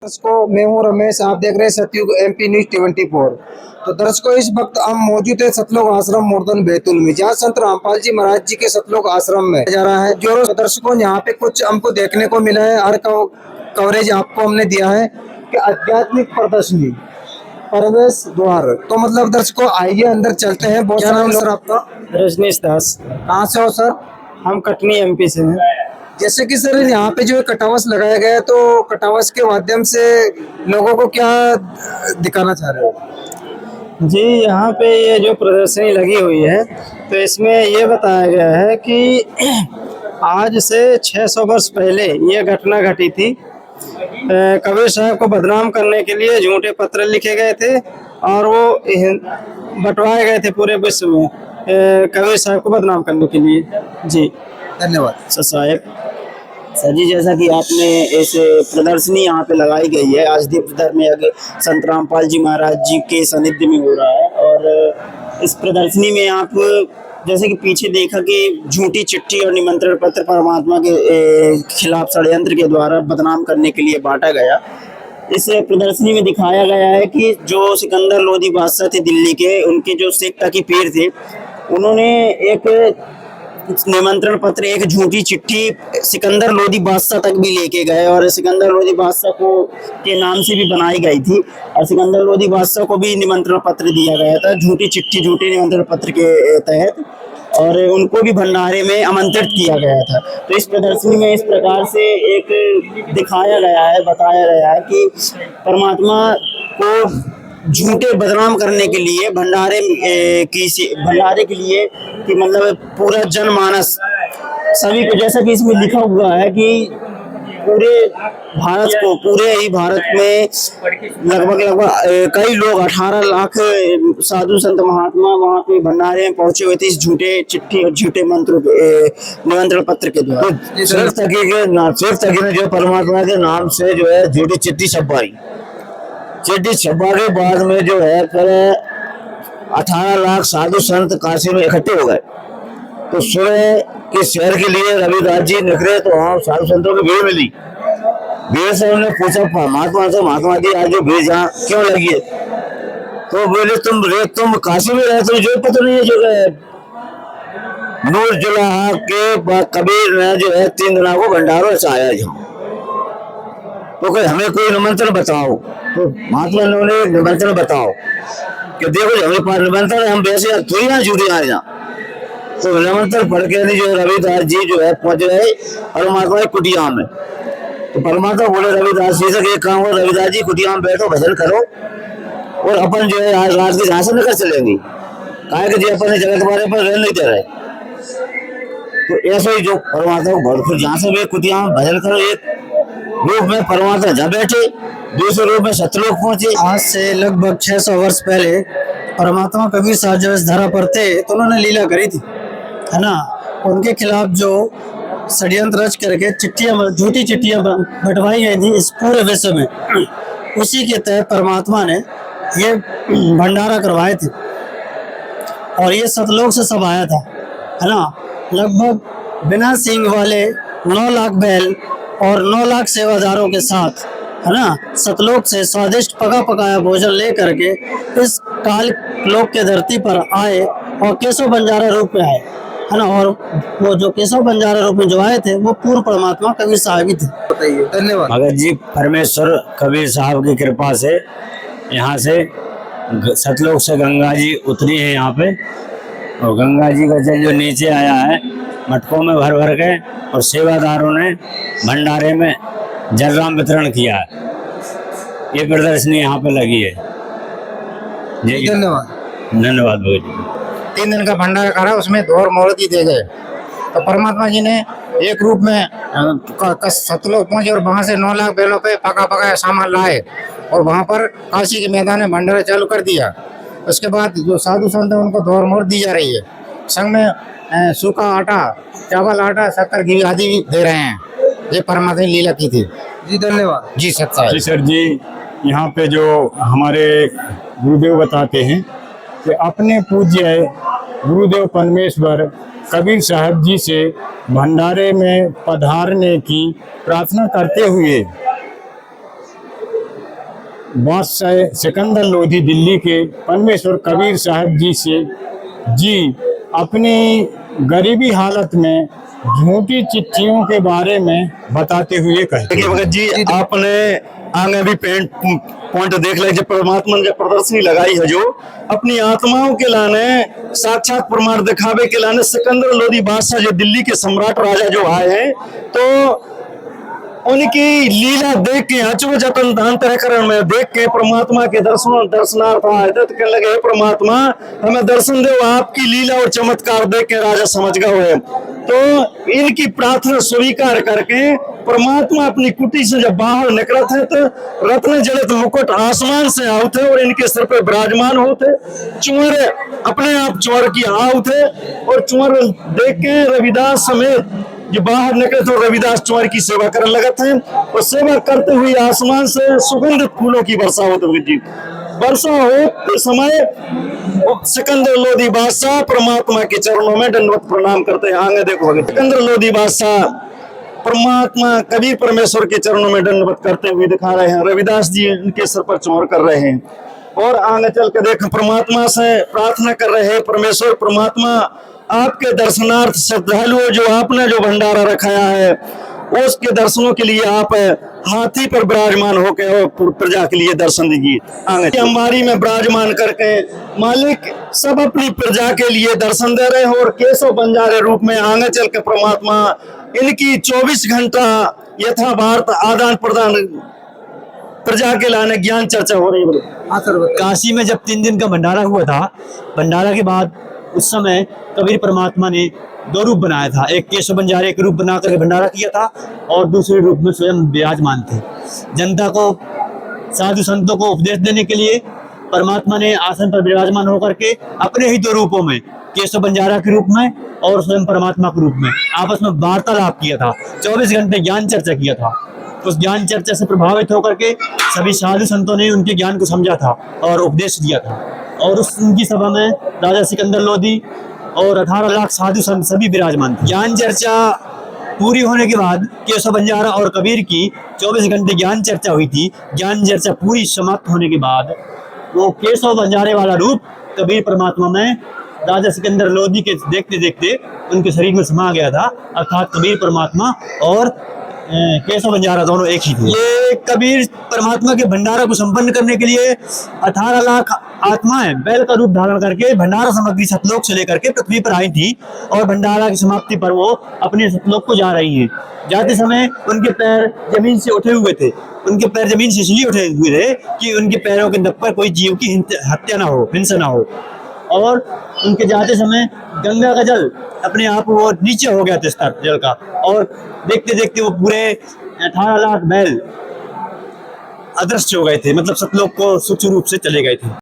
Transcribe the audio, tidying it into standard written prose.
दर्शकों, मैं हूं रमेश। आप देख रहे हैं सतयुग एमपी न्यूज 24। तो दर्शकों, इस वक्त हम मौजूद है सतलोक आश्रम मोरदन बैतूल में, जहां संत रामपाल जी महाराज जी के सतलोक आश्रम में जा रहा है। जो दर्शकों, यहाँ पे कुछ हमको देखने को मिला है। हर कवरेज आपको हमने दिया है कि आध्यात्मिक प्रदर्शनी प्रवेश द्वार। तो मतलब दर्शकों, आइए अंदर चलते हैं। बहुत सारा सर आपका? रजनीश दास। कहाँ से हो सर? हम कटनी एमपी से हैं। जैसे कि सर, यहाँ पे जो कटावस लगाया गया है, तो कटावस के माध्यम से लोगों को क्या दिखाना चाह रहे हो? जी, यहाँ पे ये जो प्रदर्शनी लगी हुई है, तो इसमें ये बताया गया है कि आज से 600 वर्ष पहले ये घटना घटी थी। कबीर साहब को बदनाम करने के लिए झूठे पत्र लिखे गए थे और वो बंटवाए गए थे पूरे विश्व में, कबीर साहब को बदनाम करने के लिए। जी धन्यवाद सर साहब। सर जी, जैसा कि आपने इस प्रदर्शनी यहाँ पे लगाई गई है, आज दीप धर्म यज्ञ संत रामपाल जी महाराज जी के सानिध्य में हो रहा है। और इस प्रदर्शनी में आप जैसे कि पीछे देखा कि झूठी चिट्ठी और निमंत्रण पत्र परमात्मा के खिलाफ षड्यंत्र के द्वारा बदनाम करने के लिए बांटा गया। इस प्रदर्शनी में दिखाया गया है कि जो सिकंदर लोधी बादशाह थे दिल्ली के, उनके जो सिक्का की पीर थे, उन्होंने एक निमंत्रण पत्र, एक झूठी चिट्ठी सिकंदर लोधी बादशाह तक भी लेके गए और सिकंदर लोधी बादशाह को के नाम से भी बनाई गई थी और सिकंदर लोधी बादशाह को भी निमंत्रण पत्र दिया गया था, झूठी चिट्ठी झूठे निमंत्रण पत्र के तहत, और उनको भी भंडारे में आमंत्रित किया गया था। तो इस प्रदर्शनी में इस प्रकार से एक दिखाया गया है, बताया गया है कि परमात्मा को झूठे बदनाम करने के लिए भंडारे के लिए कि मतलब पूरा जनमानस सभी को, जैसा कि इसमें लिखा हुआ है कि पूरे ही भारत में लगभग कई लोग 18 लाख साधु संत महात्मा वहाँ पे भंडारे में पहुंचे हुए थे इस झूठे चिट्ठी और झूठे निमंत्रण पत्र के द्वारा। सिर्फ तकी ने जो परमात्मा के नाम से जो है झूठी चिट्ठी छपवाई, चिट्ठी छपवा के बाद में जो है फिर 18 लाख साधु संत काशी में इकट्ठे हो गए। तो सुबह के शहर के लिए रविदास जी निकले तो वहाँ साधु संतों की भीड़ मिली। भीड़ से उन्होंने पूछा महात्मा से, महात्मा जी आज जो भीड़ यहाँ क्यों लगी है? तो बोले तुम काशी में रहे, तुम जो पता नहीं है जो नूर जुलाहा के कबीर ने जो है 3 दिनों को भंडारों से आया यहाँ, तो कोई हमें कोई निमंत्रण बताओ। तो महात्मा ने निमंत्रण बताओ कि देखो हमें पास निमंत्रण, हम वैसे थोड़ी ना जुड़े आए यहाँ। तो निमंत्रण पढ़ के जो रविदास जी जो है पहुंच गए परमात्मा की कुटिया में। तो परमात्मा बोले रविदास जी से, एक काम हो रविदास जी, कुटिया में बैठो, भजन करो और अपन जो है आज रात के जहाँ से निकल चलेंगे, कहा कि अपन जगत वाले पर रह नहीं दे रहे। तो ऐसे ही जो परमात्मा को भर जहाँ से वे कुटिया में भजन करो, एक रूप में परमात्मा जहाँ बैठे, दूसरे रूप में सतलोक पहुंचे। आज से लगभग 600 वर्ष पहले परमात्मा कबीर साहब जब इस धरा पर थे, तो उन्होंने लीला करी थी, है ना। उनके खिलाफ जो षड्यंत्र रच करके झूठी चिट्ठियां बंटवाई गई थी इस पूरे विश्व में, उसी के तहत परमात्मा ने ये भंडारा करवाए थे और ये सतलोक से सब आया था, है ना। लगभग बिना सींग वाले 9 लाख बैल और 9 लाख सेवादारों के साथ, है ना, सतलोक से स्वादिष्ट पका पकाया भोजन ले करके इस काल लोक के धरती पर आए और केशव बंजारा रूप में आए, है ना। और वो जो केशव बंजारा रूप में जो आए थे, वो पूर्व परमात्मा कबीर साहब ही थे। बताइए। धन्यवाद। भगत जी, परमेश्वर कबीर साहब की कृपा से यहाँ से सतलोक से गंगा जी उतरी है यहाँ पे, और गंगा जी का जल जो नीचे आया है मटकों में भर भर के, और सेवादारों ने भंडारे में जलराम वितरण किया है। ये प्रदर्शनी यहाँ पे लगी है। धन्यवाद भगत जी। 3 दिन का भंडारा करा, उसमें धोर मोहलती दे गए। तो परमात्मा जी ने एक रूप में सतलोक पहुंचे और वहां से 9 लाख बैलों पे पका पकाया सामान लाए और वहां पर काशी के मैदान में भंडारा चालू कर दिया। उसके बाद जो साधु संत है उनको धोर मोहर दी जा रही है। संग में सूखा आटा, चावल, आटा, शक्कर, घी आदि भी दे रहे हैं। ये परमात्मा ने लीला की थी। जी धन्यवाद। जी सत्य। जी सर जी, यहाँ पे जो हमारे गुरुदेव बताते हैं कि अपने पूज्य गुरुदेव परमेश्वर कबीर साहब जी से भंडारे में पधारने की प्रार्थना करते हुए बादशाह सिकंदर लोधी दिल्ली के परमेश्वर कबीर साहब जी से जी अपनी गरीबी हालत में झूठी चिट्ठियों के बारे में बताते हुए कहे। देखिए भगत जी, आपने आगे भी पॉइंट देख लीजिए। परमात्मा ने जो प्रदर्शनी लगाई है, जो अपनी आत्माओं के लाने साक्षात प्रमाण दिखावे के लाने सिकंदर लोधी बादशाह जो दिल्ली के सम्राट राजा जो आए हैं, तो उनकी लीला देख के अचरजतन अंतःकरण में देख के परमात्मा के दर्शनार्थ आए थे। तो कहने लगे, हे परमात्मा हमें दर्शन दो, आपकी लीला और चमत्कार देख के राजा समझ गए। तो इनकी प्रार्थना स्वीकार करके परमात्मा अपनी कुटी से जब बाहर निकले थे, तो रत्न जड़ित मुकुट आसमान से आउ थे और इनके सिर पे विराजमान होते। चुंवर अपने आप चुंवर की आउ थे और चुंवर देख के रविदास समेत जो बाहर निकले तो रविदास चुंवर की सेवा करने लगे थे और सेवा करते हुए आसमान से सुगंधित फूलों की वर्षा होती जी। वर्षा हो समय सिकंदर लोधी बादशाह परमात्मा के चरणों में दंडवत प्रणाम करते हैं। आगे देखो, सिकंदर लोधी बादशाह परमात्मा कबीर परमेश्वर के चरणों में दंडवत करते हुए दिखा रहे हैं। रविदास जी उनके सर पर चुंवर कर रहे हैं और आगे चल के देख परमात्मा से प्रार्थना कर रहे हैं, परमेश्वर परमात्मा आपके दर्शनार्थ श्रद्धालुओं जो आपने जो भंडारा रखाया है, उसके दर्शनों के लिए आप हाथी पर विराजमान होकर प्रजा के लिए दर्शन दीजिए। अंबारी में विराजमान करके मालिक सब अपनी प्रजा के लिए दर्शन दे रहे हैं और केशव बंजारे रूप में आगे चल के परमात्मा इनकी 24 घंटा यथाभारत आदान प्रदान प्रजा के लाने ज्ञान चर्चा हो रही है। काशी में जब 3 दिन का भंडारा हुआ था, भंडारा के बाद उस समय कबीर परमात्मा ने 2 रूप बनाया था। एक केशव बंजारे एक रूप बना करके भंडारा किया था और दूसरे रूप में स्वयं विराजमान थे। जनता को, साधु संतों को उपदेश देने के लिए परमात्मा ने आसन पर विराजमान होकर के अपने ही 2 रूपों में, केशव बंजारा के रूप में और स्वयं परमात्मा के रूप में आपस में वार्तालाप किया था। 24 घंटे ज्ञान चर्चा किया था। उस ज्ञान चर्चा से प्रभावित होकर के सभी साधु संतों ने उनके ज्ञान को समझा था और उपदेश दिया था। और उनकी सभा में राजा सिकंदर लोधी और 18 लाख साधु संत सभी विराजमान थे। ज्ञान चर्चा पूरी होने के बाद केशव बंजारा और कबीर की 24 घंटे ज्ञान चर्चा हुई थी। ज्ञान चर्चा पूरी समाप्त होने के बाद वो केशव बंजारे वाला रूप कबीर परमात्मा में राजा सिकंदर लोधी के देखते देखते उनके शरीर में समा गया था। अर्थात कबीर परमात्मा और केशव बंजारा दोनों एक ही थे। ये कबीर परमात्मा के भंडारा को संपन्न करने के लिए 18 लाख आत्माएं बैल का रूप धारण करके भंडारा सामग्री सतलोक से लेकर के पृथ्वी पर आई थी और भंडारा की समाप्ति पर वो अपने सतलोक को जा रही हैं। जाते समय उनके पैर जमीन से उठे हुए थे। उनके पैर जमीन से इसलिए उठे हुए थे कि उनके पैरों के दब पर कोई जीव की हत्या ना हो, हिंसा ना हो। और उनके जाते समय गंगा का जल अपने आप वो नीचे हो गया था स्तर जल का, और देखते देखते वो पूरे 18 लाख बैल अदृश्य हो गए थे, मतलब सतलोक को सूक्ष्म रूप से चले गए थे।